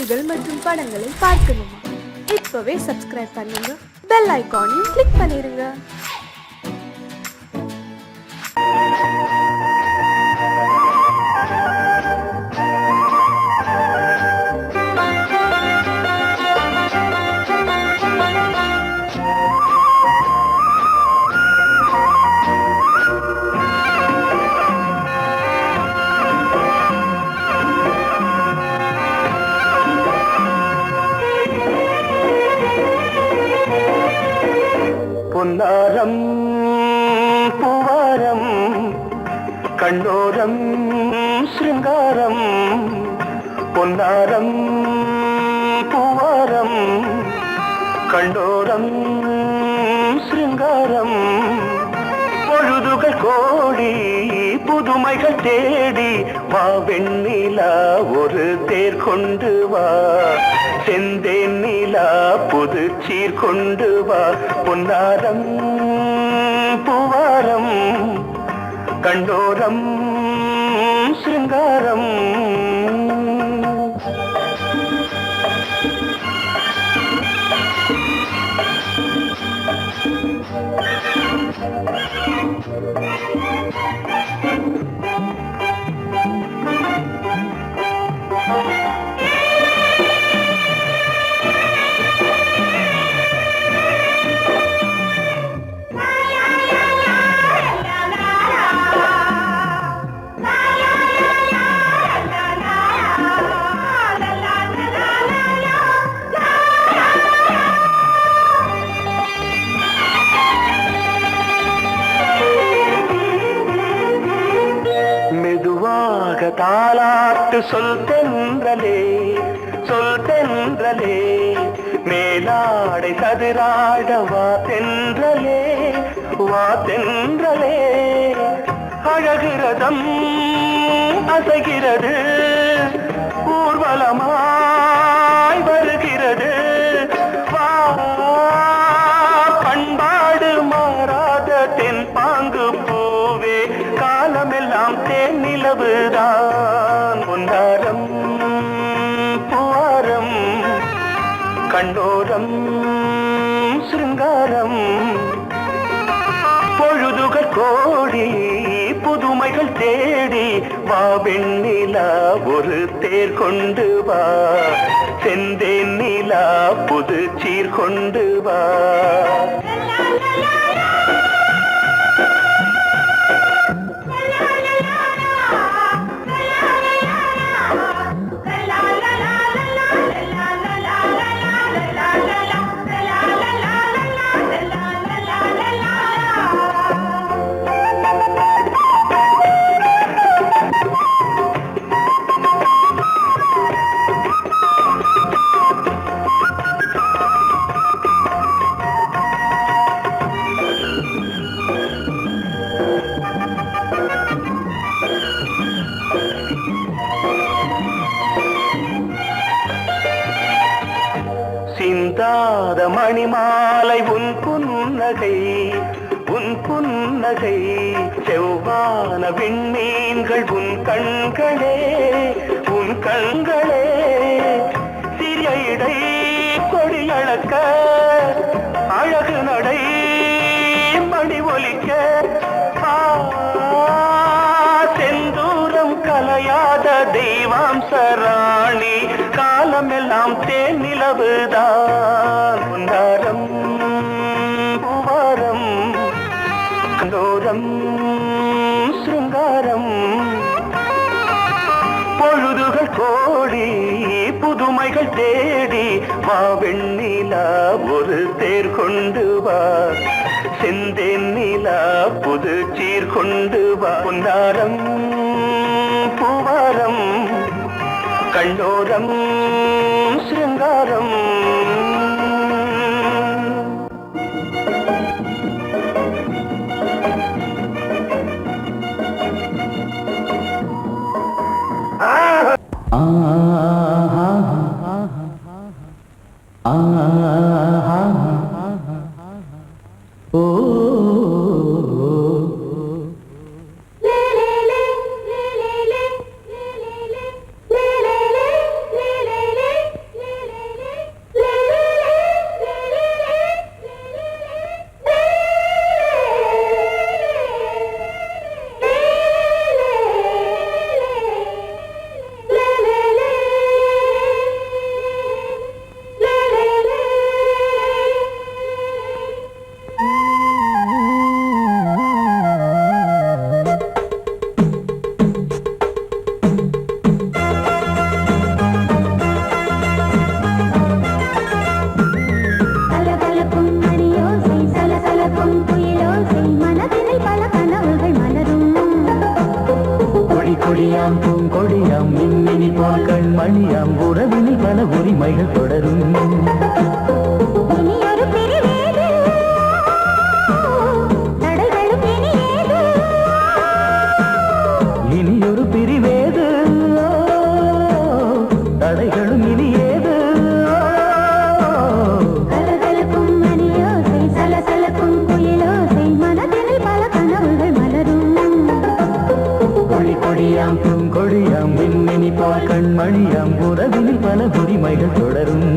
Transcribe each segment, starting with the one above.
காணொளிகள் மற்றும் படங்களை பார்க்கணுமா? இப்பவே சப்ஸ்கிரைப் பண்ணுங்க, பெல் ஐகானையும் கிளிக் பண்ணிருங்க. பொன்னாரம் பூவாரம் கண்ணோரம் சிருங்காரம், பொன்னாரம் பூவாரம் கண்ணோரம் சிருங்காரம், பொழுதுகள் கோடி புதுமைகள் தேடி வா வெண்ணிலா ஒரு தேர் கொண்டு வா, செந்தேன் நிலா புது சீர் கொண்டு வா, பொன்னாரம் பூவாரம் கண்டோரம் சிருங்காரம். தாலாட்டு சொல் தென்றலே, சொல் தென்றலே, மேலாடை சதுராட வா தென்றலே, வா தென்றலே, அழகிறதம் அசைகிறது ஊர்வலமாய் வருகிறது, வா பண்பாடு மாறாத தென் பாங்கு பூவே, காலமெல்லாம் தேன் நிலவுதான், பொன்னாரம் பூவாரம் கண்ணோரம் சிருங்காரம், பொழுதுகள் கோடி புதுமைகள் தேடி வா வெண்ணிலா ஒரு தேர் கொண்டு வா, செந்தேன் நிலா புது சீர் கொண்டு வா. சிந்தாத மணிமாலை உன் புன்னகை, உன் புன்னகை, செவ்வான விண்மீன்கள் உன் கண்களே, உன் கண்களே, சிறிய இடை கொடியளக்க அழகு நடை மணி ஒலிக்க, செந்தூரம் கலையாத தெய்வாம்சராணி, காலமெல்லாம் தேன் நிலவுதான், பொன்னாரம் பூவாரம் கண்டோரம் சிருங்காரம், பொழுதுகள் கோடி புதுமைகள் தேடி வா வெண்ணிலா ஒரு தேர் கொண்டு வா, செந்தேன் நிலா புது சீர் கொண்டு வா, பொன்னாரம் பூவாரம் கண்டோரம் சிருங்காரம். உறவினில் பல உரிமைகள் தொடரும். இனியொரு பிரிவேது தடைகளும் இனியேது. இனியொரு பிரிவேது தடைகளும் இனியேது. கலகலக்கும் மணியோசை சலசலக்கும் குயிலோசை மனதினில் பல கனவுகள் மலரும். கொடி கொடியாம் பூங்கொடியாம் மின்மினி போல் கண்மணியாம் உறவினில் பல உரிமைகள் தொடரும்.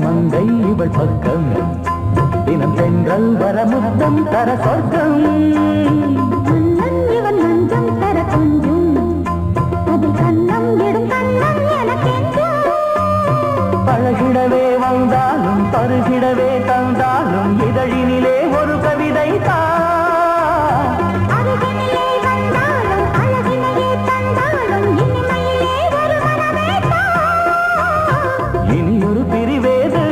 மங்கை இவள் பக்கம் தினம் சென்றல் வரமுத்தம் தர சொர்க்கம். மன்னன் இவன் மஞ்சம் தர கொஞ்சும் அதில் கண்ணம் இடும் கண்ணம் எனக்கென்றும். பழகிடவே வந்தாலும் பருகிடவே தந்தாலும் இதழினிலே ஒரு கவிதை தான். அருகினிலே வந்தாலும் அழகினையே தந்தாலும் இனிமையிலே ஒரு மனமே தான். இனியொரு பிரிவேது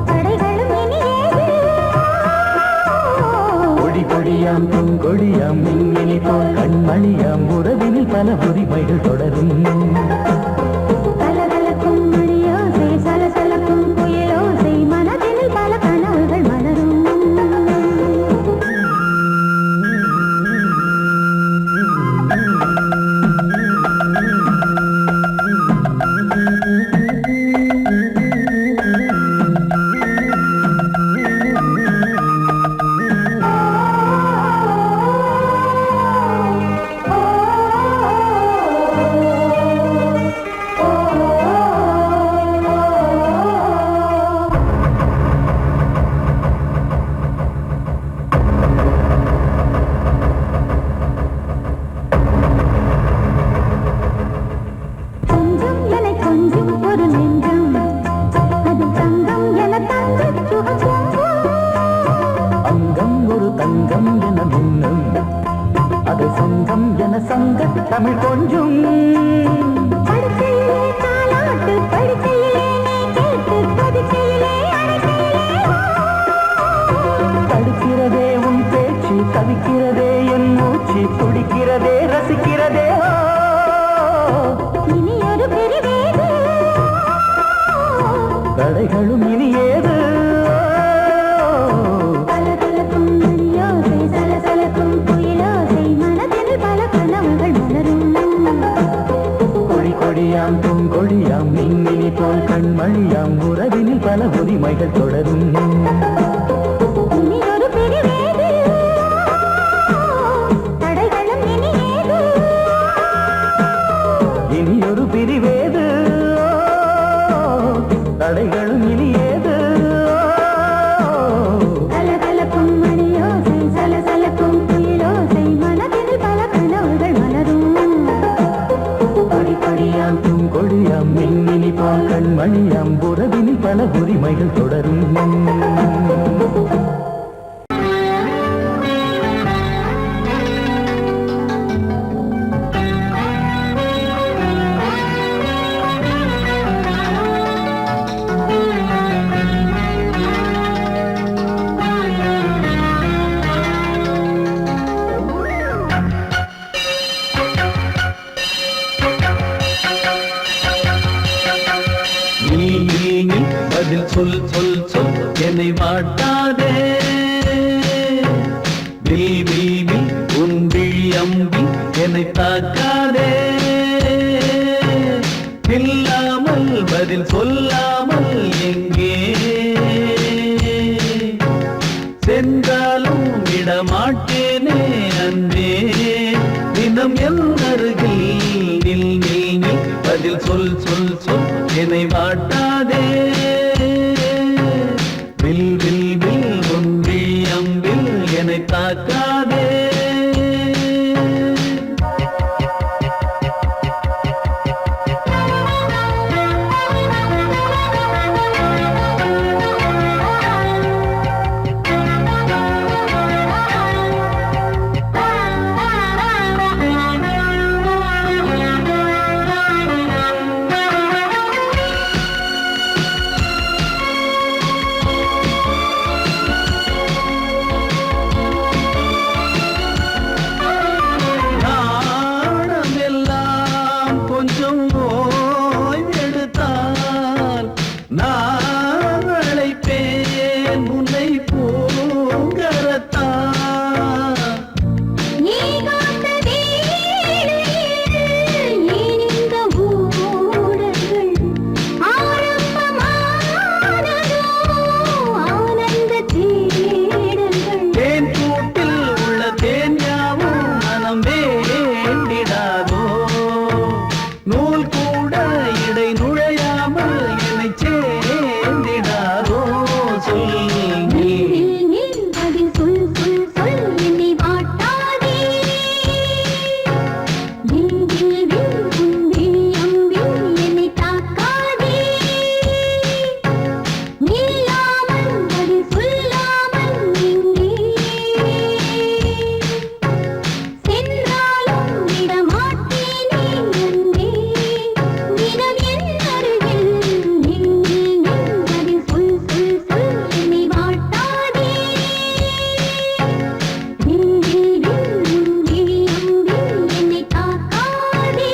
தடைகளும் இனியேது. கொடி கொடியாம் பூங்கொடியாம் மின்மினி போல் கண்மணியாம் உறவினில் பல உரிமைகள் தொடரும். கலகலக்கும் மணியோசை சலசலக்கும் குயிலோசை மனதினில் பல கனவுகள் மலரும். கொஞ்சம் என கொஞ்சம் ஒரு நெஞ்சம் அது தங்கம் என தங்கச் சுகம். அங்கம் ஒரு தங்கம் என மின்னும் அது சங்கம் என சங்க தமிழ் கொஞ்சும். படுக்கையிலே தாலாட்டு படுக்கையிலே நீ கேட்டு படுக்கையிலே அழைக்கையிலே தடுக்கிறதே உன் பேச்சு தவிக்கிறதே என் மூச்சு துடிக்கிறதே ரசிக்கிறதே. இனியொரு பிரிவேது தடைகளும் இனியேது. கலகலக்கும் மணியோசை சலசலக்கும் குயிலோசை மனதினில் பல கனவுகள் மலரும். கொடி கொடியாம் பூங்கொடியாம் மின்மினி போல் கண்மணியாம் உறவினில் பல உரிமைகள் தொடரும். இனியொரு பிரிவேது தடைகளும் இனியேது. இனியொரு பிரிவேது தடைகளும் இனியேது. கலகலக்கும் மணியோசை சலசலக்கும் குயிலோசை மனதினில் பல கனவுகள் மலரும். கொடி கொடியாம் பூங்கொடியாம் மின்மினி போல் கண்மணியாம் உறவினில் பல உரிமைகள் தொடரும். நீ பதில் சொல் சொல் சொல் என்னை வாட்டாதே. வில் வில் வில் உன் விழி அம்பி என்னை தாக்காதே. இல்லாமல் பதில் சொல்லாமல் எங்கே சென்றாலும் விடமாட்டேனே அன்பே. தினம் என் அருகில் நில் நில் நில் பதில் சொல் சொல் சொல் என்னை வாட்டாதே. வில் வில் வில் உன் விழி அம்பில் என்னை தாக்காதே. நூல் கூட இடை நுழையாமல் என்னை சேர்ந்திடாதோ சொல் நீ. பதில் சொல் சொல் சொல் என்னை வாட்டாதே வில் வில் வில் உன்வில் அம்பில் என்னை தாக்காதே நில்லாமல் பதில் சொல்லாமல் எங்கே சென்றாலும் விடமாட்டேனே அன்பே தினம் என் அருகில் நில் நில் நில் பதில் சொல் சொல் சொல் என்னை வாட்டாதே வில் வில் வில் உன்வில் அம்பில் என்னை தாக்காதே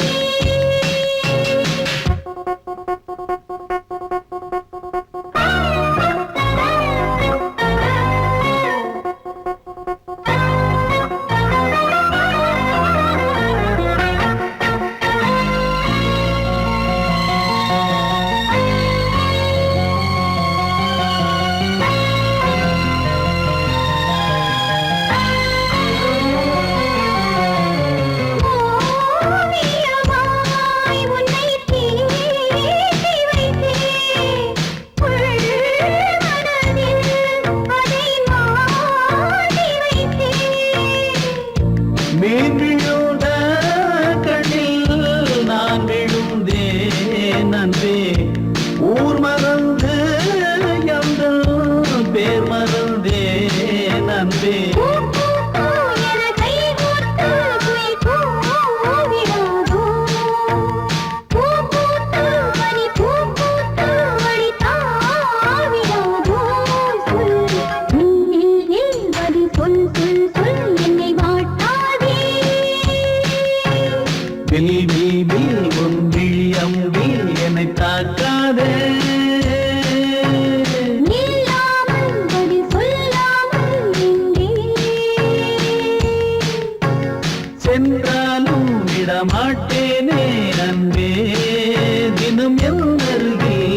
ஓவியமாய் உன்னை தீட்டி வைத்தேன் உள் மனதில் அதை மாட்டி வைத்தேன் மீன் விழுந்த கண்ணில் நான் விழுந்தேன் அன்பே ஊர் மறந்து எங்கள் பேர் மறந்தேன் அன்பே பூ பூ பூ என கை கோர்த்து குயில் கூவிடாதோ பூ பூத்து மணி பூ பூத்து மணி தாவிடாதோ சொல் நில் நில் பதில் சொல் சொல் சொல் என்னை வாட்டாதே வில் வில் வில் உன் விழி அம்பில் என்னை தாக்காதே நில்லாமல் பதில் சொல்லாமல் எங்கே சென்றாலும் விடமாட்டேனே அன்பே தினம் என் அருகில்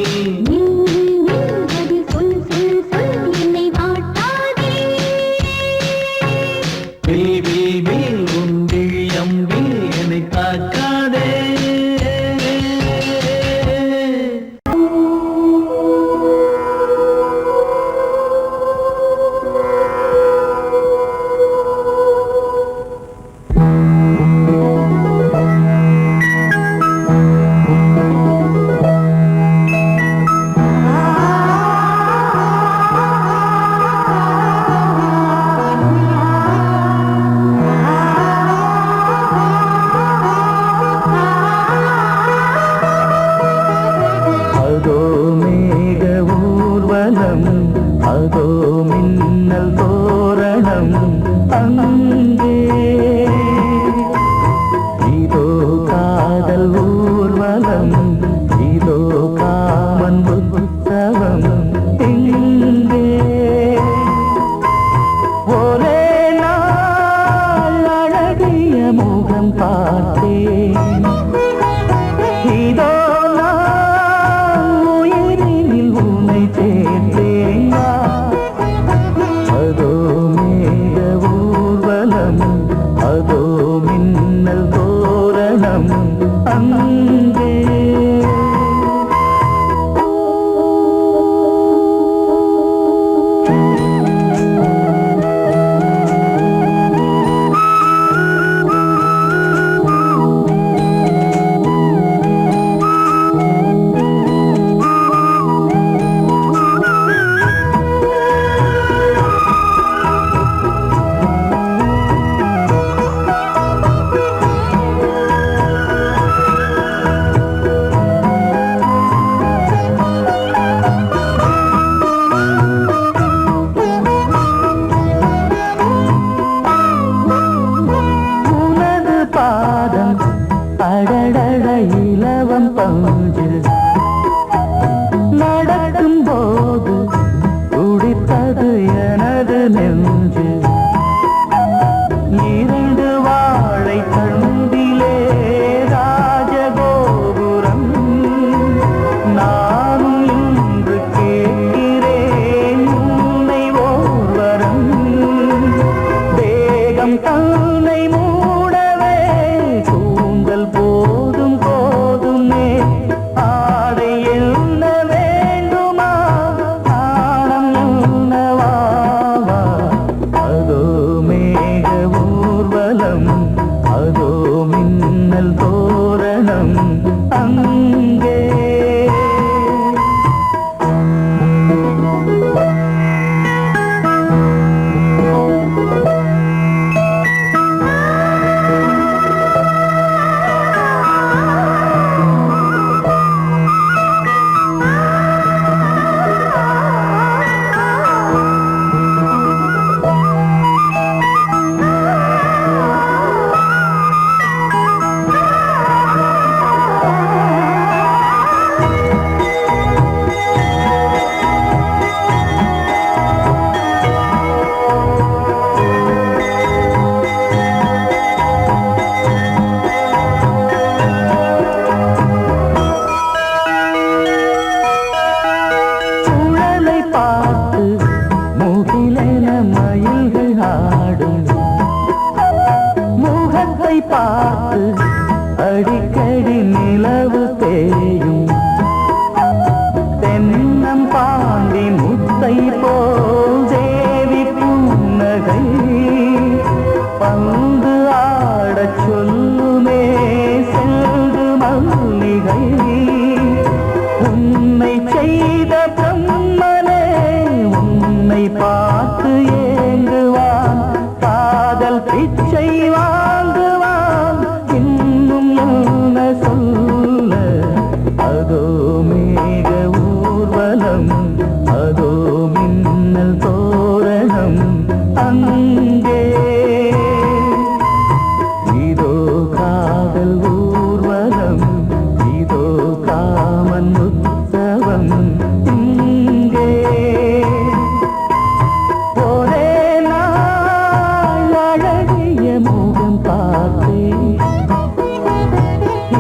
நில் நில் நில் பதில் சொல் சொல் சொல் என்னை வாட்டாதே வில் வில் வில் உன் விழி அம்பில் என்னை தாக்காதே அதோ மேக ஊர்வலம் அதோ மின்னல் தோரணம் அங்கே இதோ காதல் ஊர்வலம் இதோ காமன் உற்சவம் இங்கே ஒரே நாள் அழகிய முகம் பார்த்தேன் இதோ நான் உயிரினில் உன்னை சேர்த்தேன் அதோ மேக ஊர்வலம் அதோ மின்னல் தோரணம் அங்கே தன்னை மூடவே கூந்தல் போதும் போதும் அங்கே. பார்த்து அடிக்கடி நிலவு தேயும் தென்னம் பாண்டி முத்தை போல் தேவி புன்னகை பந்து ஆடச் சொல்லுமே செல்து மல்லிகை உன்னை செய்த பிரம்மனே உன்னை பார்த்து ஏங்குவான் காதல் பிச்சை வாங்குவான் இன்னும் என்ன சொல்ல அதோ மேக ஊர்வலம் அதோ மின்னல் தோரணம் அங்கே இதோ காதல் ஊர்வலம் இதோ காமன் உற்சவம் இங்கே ஒரே நாள் அழகிய முகம் பார்த்தேன்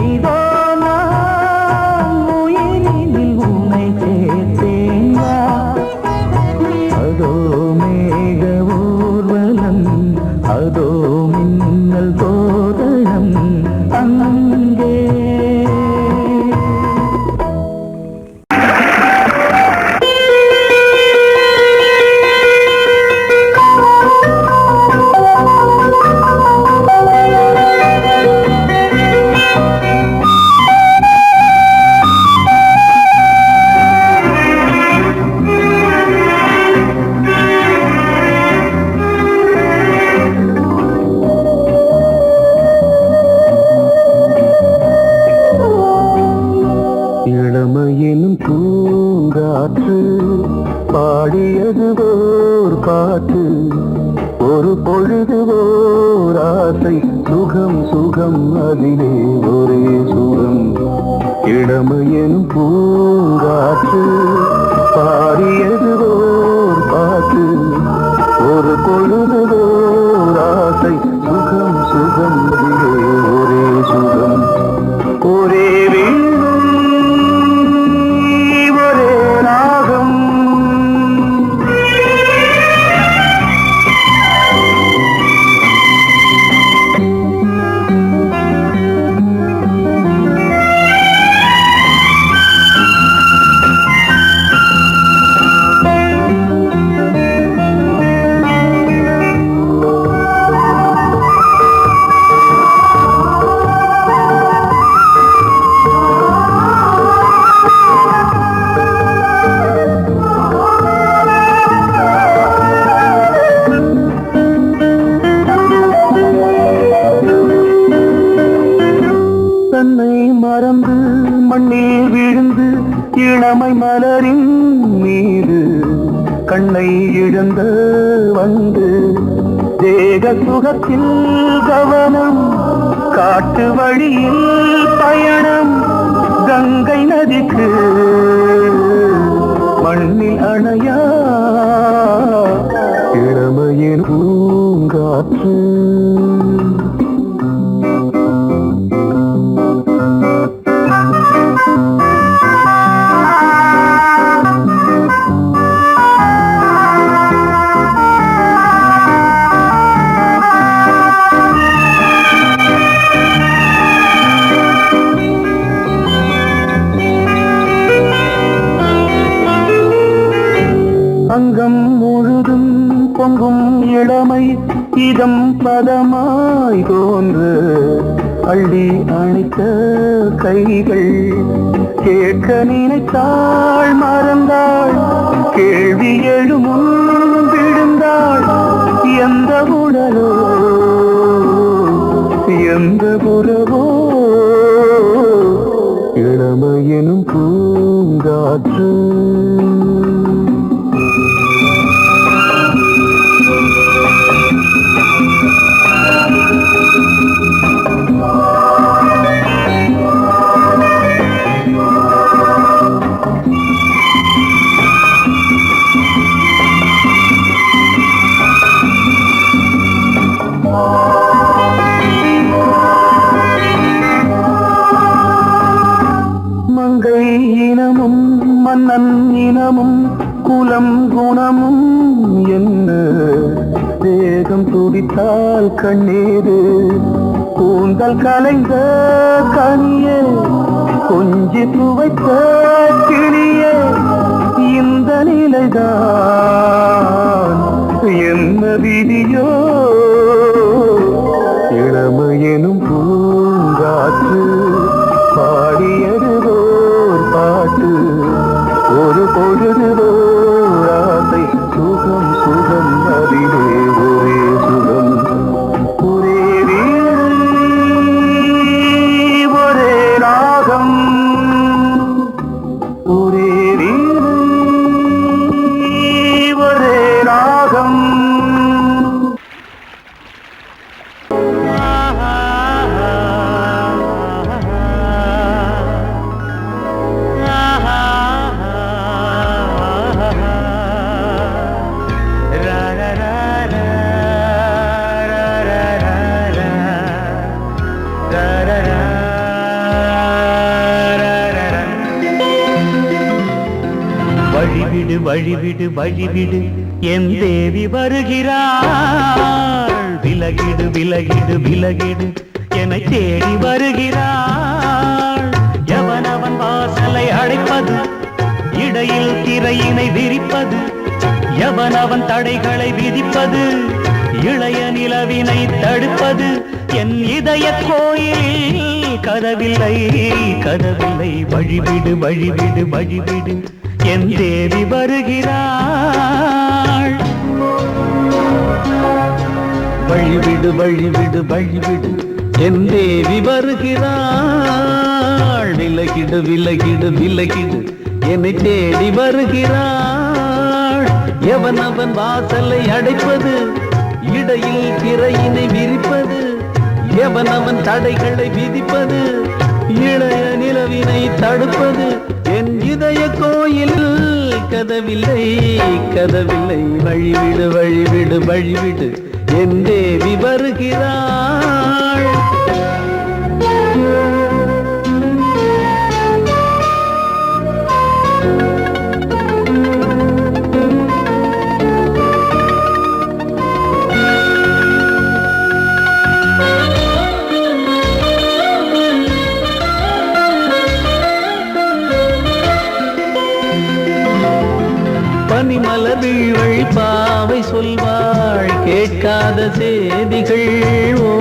இதோ நான் உயிரினில் உன்னை சேர்த்தேன் அதோ மேக ஊர்வலம் அதோ மின்னல் தோரணம் அங்கே இளமையினும் பூங்காற்று பாடியது ஓர் பாட்டு ஒரு பொழுது ஓர் ஆசை சுகம் சுகம் அதிலே ஒரே சுகம் இளமையினும் பூங்காற்று பாடியது ஓர் பாட்டு ஒரு பொழுது ஓர் ஆசை சுகம் சுகம் அதிலே ஒரே சுகம் ஒரே தன்னை மறந்து மண்ணில் விழுந்து இளமை மலரின் மீது கண்ணை இழந்த வந்து தேக சுகத்தில் கவனம் காட்டு வழியில் பயணம் கங்கை நதிக்கு மண்ணில் அணையா இளமையின் பூங்காற்று அங்கம் முழுதும் பொங்கும் இளமை இதம் பதமாய் தோன்று அள்ளி அணைத்த கைகள் கேட்க நினைத்தாள் மறந்தாள் கேள்வி எழுமுன் விழுந்தாள் எந்த உடலோ எந்த புறவோ இளமையெனும் பூங்காற்று மங்கை இனமும் மன்னன் இனமும் குலம் குணமும் என்ன வேகம் துடித்தால் கண்ணீரு கூந்தல் கலைந்த கனியே கொஞ்சி துவைத்த கிளியே இந்த நிலைதான் என்ன விதியோ இளமையெனும் பூங்காற்று பாடியதுவோர் பாட்டு ஒரு பொழுதுவோர் ஆசை சுகம் சுகம் அதிலே ஒரே சுகம் ஒரே வீடு ஒரே ராகம் ஒரே வீடு ஒரே ராகம் வழிவிடு வழிவிடு வழிவிடு என் தேவி வருகிறாள் விலகிடு விலகிடு விலகிடு என்னை தேடி வருகிறாள் எவனவன் வாசலை அடைப்பது இடையில் திரையினை விரிப்பது எவனவன் தடைகளை விதிப்பது இளைய நிலவினை தடுப்பது என் இதய கோயில் கதவில்லை கதவில்லை வழிவிடு வழிவிடு வழிவிடு என் தேவி வருகிறாள் வழிவிடு வழிவிடு வழிவிடு என் தேவி வருகிறாள் விலகிடு விலகிடு விலகிடு என்னை தேடி வருகிறாள் எவனவன் வாசலை அடைப்பது இடையில் திரையினை விரிப்பது எவனவன் தடைகளை விதிப்பது இளைய நிலவினை தடுப்பது என் இதய கோயில் கதவில்லை கதவில்லை வழிவிடு வழிவிடு வழிவிடு என் தேவி வருகிறாள் பனிமலர் வீழ்வழி பாவை சொல்வாள் கேட்காத செய்திகள் ஓ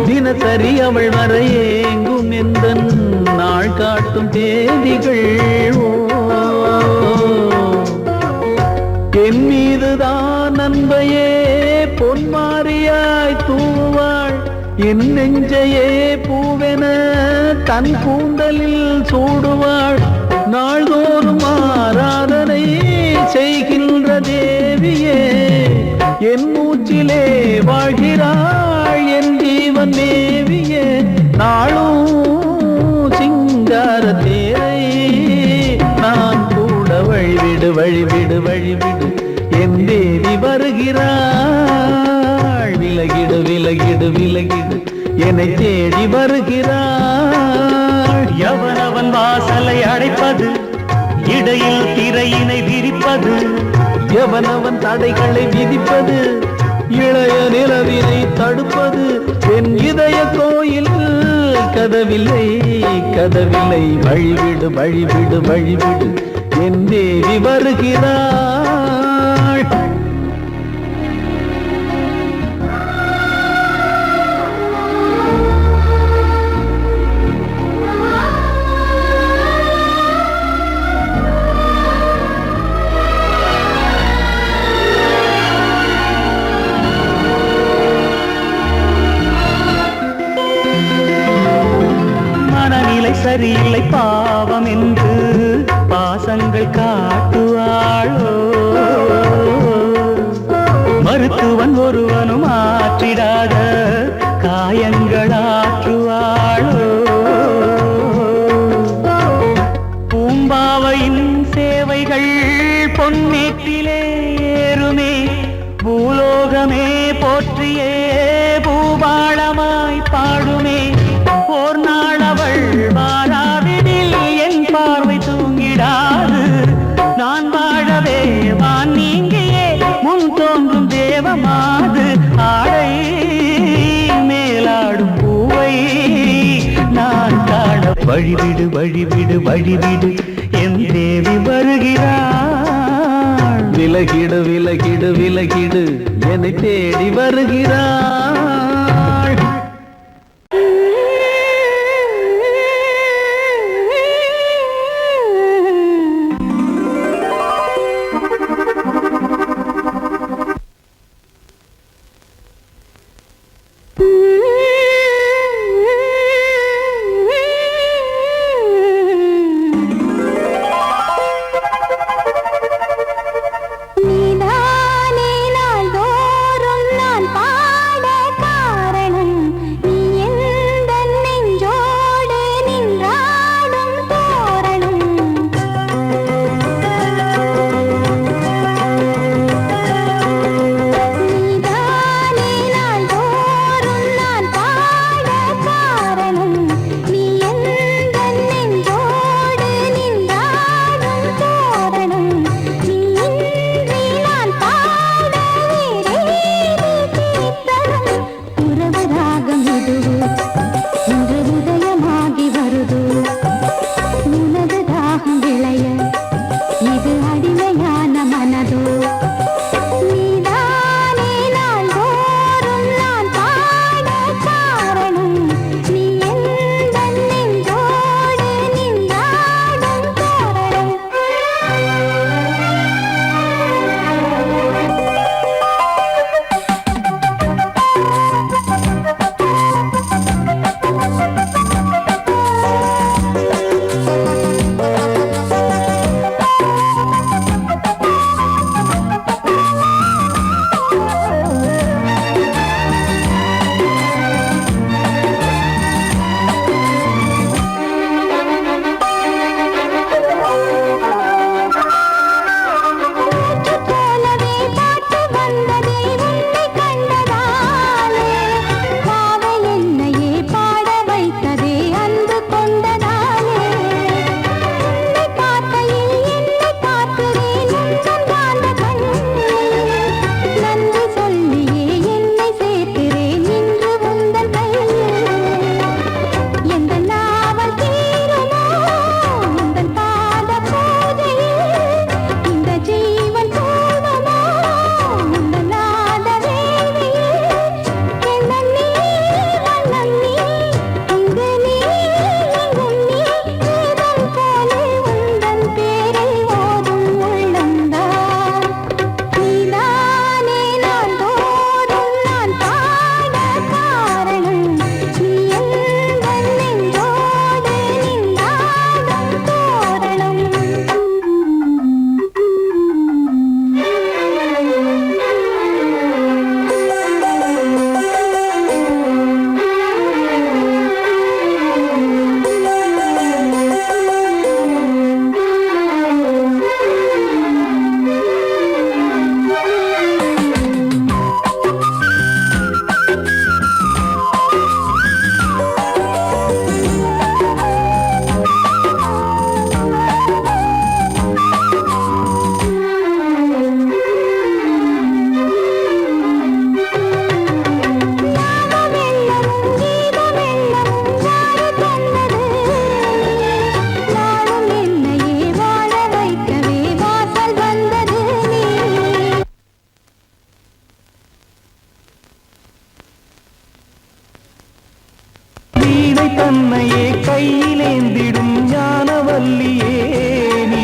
தினசரி அவள் வர ஏங்கும் எந்த நாள் காட்டும் தேதிகள் ஓ என் மீதுதான் அன்பையே பொன்மாரியாய் தூவாள் என் நெஞ்சையே பூவென தன் கூந்தலில் சூடுவாள் நாள்தோறும் ஆராதனை செய்கின்ற தேவியே என் மூச்சிலே வாழ்கிறாள் என் ஜீவன் தேவியே நாளும் சிங்கார தேரை நான் கூட வழிவிடு வழிவிடு வழிவிடு என் தேவி வருகிறாள் விலகிடு விலகிடு விலகிடு என்னை தேடி வருகிறாள் எவனவன் வாசலை அடைப்பது இடையில் திரையினை விரிப்பது எவனவன் தடைகளை விதிப்பது இளைய நிலவினை தடுப்பது என் இதய கோயில் கதவில்லை கதவில்லை வழிவிடு வழிவிடு வழிவிடு என் தேவி வருகிறாள் சரியில்லை பாவம் என்று பாசங்கள் காட்டுவாளோ மருத்துவன் ஒருவனும் ஆற்றிடாத காயங்களாற்றுவாளோ பூம்பாவையின் சேவைகள் பொன்னேற்றிலே ஏறுமே பூலோகமே போற்றியே பூபாளமாய் பாடுமே ஓர் நாள் அவள் வாராவிடில் என் பார்வை தூங்கிடாது நான் வாழவே வான் நீங்கியே முன் தோன்றும் தேவமாது ஆடை மேலாடும் பூவை நான் காண வழிவிடு வழிவிடு வழிவிடு என் தேவி வருகிறாள் விலகிடு விலகிடு விலகிடு என்னை தேடி வருகிறாள் நீதானே நாள்தோறும் நான் பாட காரணம் நீ எந்தன் நெஞ்சோடு நின்றாடும் தோரணம் நீதானே நாள்தோறும் நான் பாட காரணம் நீ எந்தன் நெஞ்சோடு நின்றாடும் தோரணம் நீ இன்றி நான் பாட வேறேது கீர்த்தனம் உறவு ராகம் இதுவோ இன்று உதயமாகி வருதோ உனது தாகம் விளைய இது அடிமையான மனதோ நீதானே நாள்தோறும் நான் பாட காரணம் நீ எந்தன் நெஞ்சோடு நின்றாடும் தோரணம் போலவே பாட்டு வந்ததே உன்னை கண்டதாலே பாவை என்னையே பாட வைத்ததே அன்பு கொண்டதாலே உன்னை பார்க்கையில் என்னை பார்க்கிறேன் உந்தன் காந்த கண்ணில் நன்றி சொல்லியே என்னை சேர்க்கிறேன் இன்று உந்தன் கையில் எந்த நாவல் தீருமோ உந்தன் பாத பூஜையில் இந்த ஜீவன் பூர்வமோ உந்தன் நாத வேள்வியில் எண்ணம் நீ வண்ணம் நீ இங்கு நீ எங்கும் நீ வேதம் போலே உந்தன் பேரை ஓதும் உள்ளம்தான் நீதானே நாள்தோறும் நான் பாட காரணம் நீ எந்தன் நெஞ்சோடு நின்றாடும் தோரணம் ஞானமெல்லமும் கீதமெல்லமும் யாரு தந்தது நாளும் என்னையே வாழ வைக்கவே வாசல் வந்தது நீ வீணை தன்னையே கையிலேந்திடும் ஞானவல்லியே நீ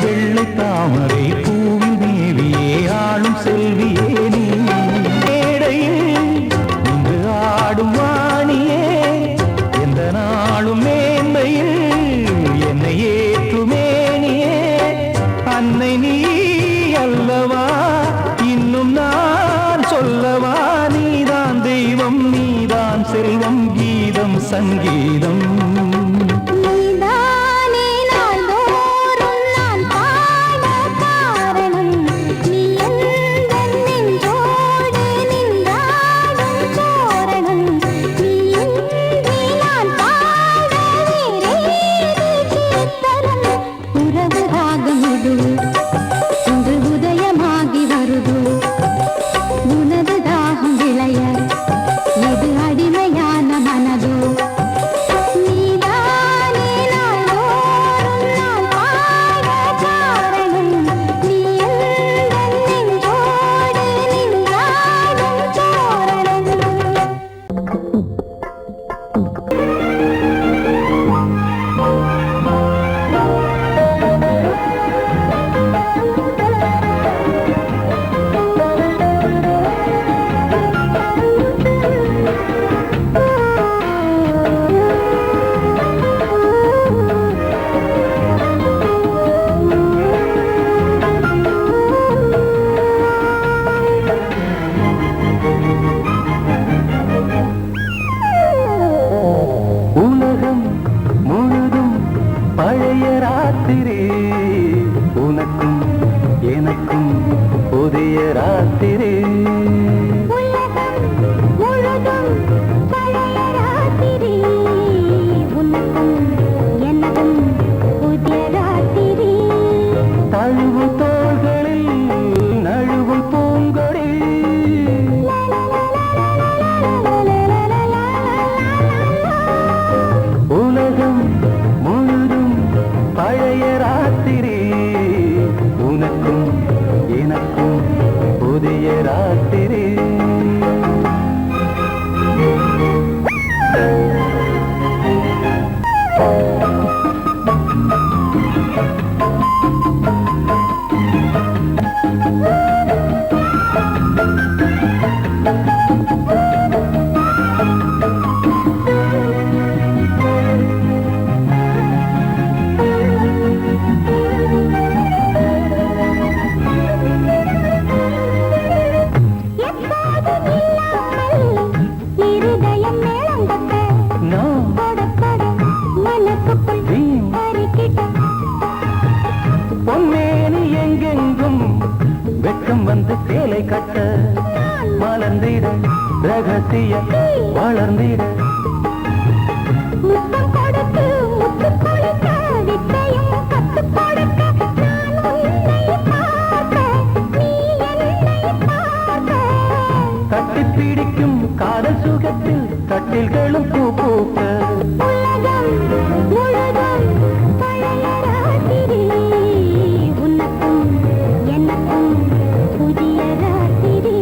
வெள்ளை தாமரை பூவில் மேவியே ஆளும் செல்வியே நீ மேடையில் நின்று ஆடும் வாணியே எந்த நாளும் மேன்மையில் சங்கீதம். நீதானே நாள்தோறும் நான் பாட காரணம். நீ எந்தன் நெஞ்சோடு நின்றாடும் தோரணம். நீ இன்றி நான் பாட வேறேது கீர்த்தனம். உறவு ராகம் இது இன்று உதயமாகி வருது. உனது தாகம் விளைய இது அடிமையான மனதோ. நீதானே நாள்தோறும் நான் பாட காரணம். நீ எந்தன் நெஞ்சோடு நின்றாடும் தோரணம். உலகம் முழுதும் பழைய ராத்திரி, உனக்கும் எனக்கும் புதிய ராத்திரி. உலகம் முழுதும் பழைய ராத்திரி, உனக்கும் எனக்கும் புதிய ராத்திரி. தழுவும் தோள்களில் நழுவும் பூங்கொடி, உலகம் முழுதும் பழைய ராத்திரி, உனக்கும் எனக்கும் புதிய ராத்திரி. எப்போதும் இல்லாமல் இருதயம் மேளம் தட்ட, நான் தொட தொட மனசுக்குள் வீண் அரிக்கிட்ட. பொன்மேனி எங்கெங்கும் வெட்கம் வந்து சேலை கட்ட, மலர்ந்திட ரகசிய வளர்ந்திட. முத்தம் கொடுத்து முத்து கொடுக்க வித்தையும் கத்துக் கொடுக்க. நான் உன்னை பார்க்க, நீ என்னை பார்க்க. கட்டிப் பிடிக்கும் காதல் சுகத்தில் கட்டில்களும் பூ பூக்க. உலகம் முழுதும் பழைய ராத்திரி, உனக்கும் எனக்கும் புதிய ராத்திரி.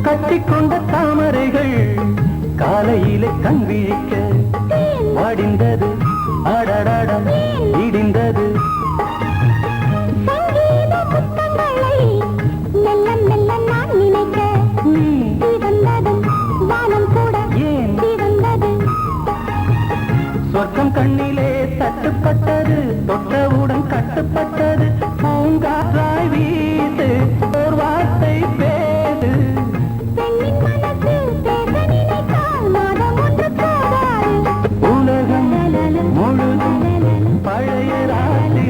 கட்டிக்கொண்ட தாமரைகள் காலையிலே கண் விழிக்க, வாடிந்தது அடடடம் இடிந்தது. சங்கீத முத்தங்களை மெல்ல மெல்ல நான் நினைக்க, நீ சிவந்ததும் வானம் கூட ஏன் சிவந்தது. சொர்க்கம் கண்ணிலே தட்டுப்பட்டது, தொட்டவுடன் கட்டுப்பட்டது. பூங்காற்றாய் வீசு, ஓர் வார்த்தை பேசு. பெண்ணின் மனசு பேச நினைத்தால் மாதம் ஒன்று போதாது. உலகம் முழுதும் பழைய ராத்திரி,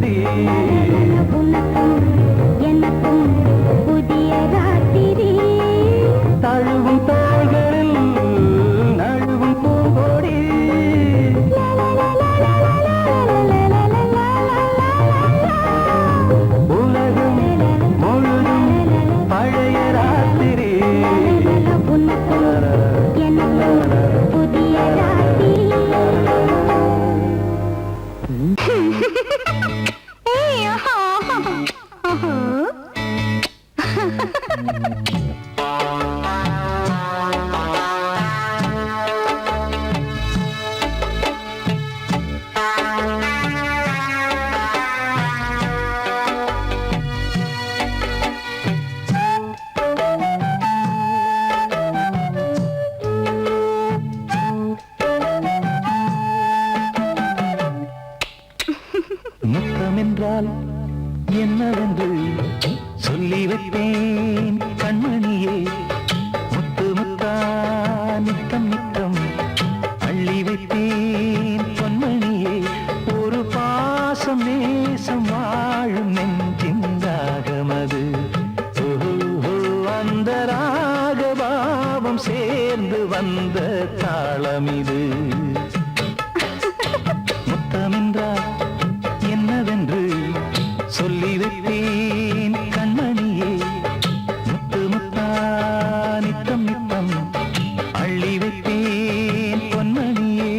நித்தம் நித்தம் அள்ளி வைத்தேன் பொன்மணியே ஒரு பாசம் நேசம் வாழும் நெஞ்சின் ராகமது அந்த ராகபாவம் சேர்ந்து வந்த தாளமிது முத்தமென்றால் என்னவென்று சொல்லி வைத்தேன் கண்மணியே முத்து முத்தா நித்தம் நித்தம் அள்ளி வைத்தேன் பொன்மணியே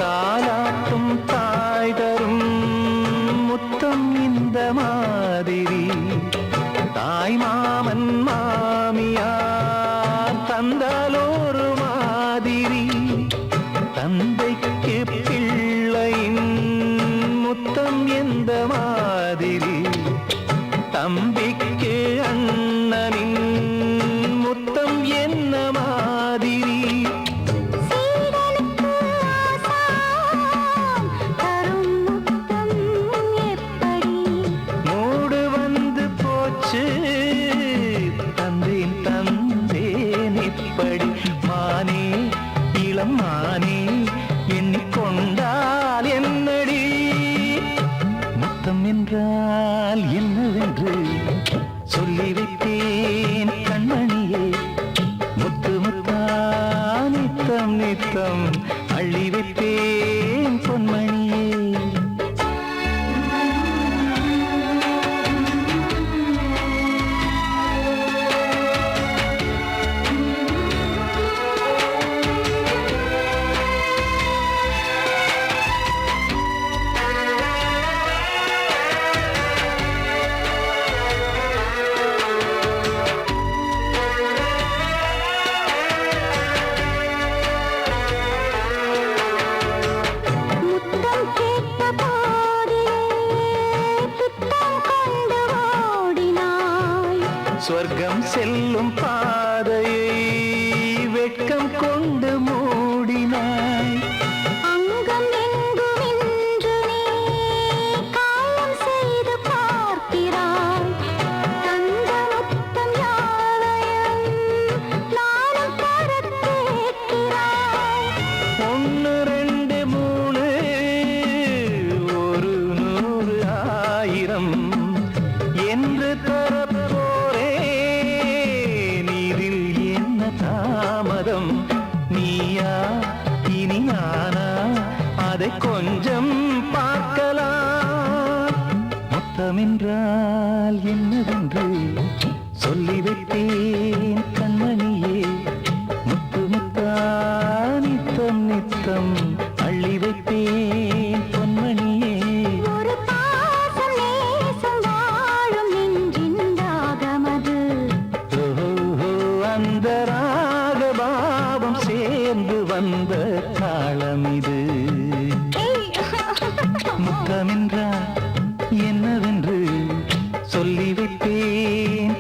தாலாட்டும் தாய் தரும் முத்தம் இந்த மாதிரி தாய் மாமன் மாமியார் தந்தாலோரு மாதிரி தந்தைக்கு பிள்ளையின் முத்தம் எந்த மாதிரி தம்பிக்கு அண்ணனின் முத்தம் என்ன மாதிரி சீடனுக்கு ஆசான் தரும் முத்தம் எப்படி மூடு வந்து போச்சு தந்தேன் தந்தேன் இப்படி மானே இளம் மானே எண்ணிக்கொண்டால் என்னடி முத்தம் என்றால் என்னவென்று சொல்லி வைத்தேன் கண்மணியே முத்து முத்தா நித்தம் நித்தம் அள்ளி வைத்தேன் பொன்மணியே முத்தம் கேட்ட போதே துத்தம் கொண்டு ஓடினாய் சொர்க்கம் செல்லும் பாதையை வெட்கம் கொண்டு மூடினாய் அங்கம் எங்கும் இன்று நீ காயம் செய்து பார்க்கிறாய் தந்த முத்தம் யாவையும் நானும் தர கேட்கிறாய் ஒன்று ரெண்டு மூணு ஒரு நூறு ஆயிரம் என்று தரப்போரே நீரில் என்ன தாமதம் நீயா இனி நானா அதை கொஞ்சம் பார்க்கலாம் முத்தமென்றால் என்னவென்று சொல்லி வைத்தேன் கண்மணியே முத்து முத்தா நித்தம் நித்தம் அள்ளி வைத்தேன் பொன்மணியே ஒரு பாசம் நேசம் வாழும் நெஞ்சின் ராகமது ஓஹோ அந்த ராகபாவம் சேர்ந்து வந்த தாளமிது முத்தமென்றால் என்னவென்று சொல்லி வைத்தேன்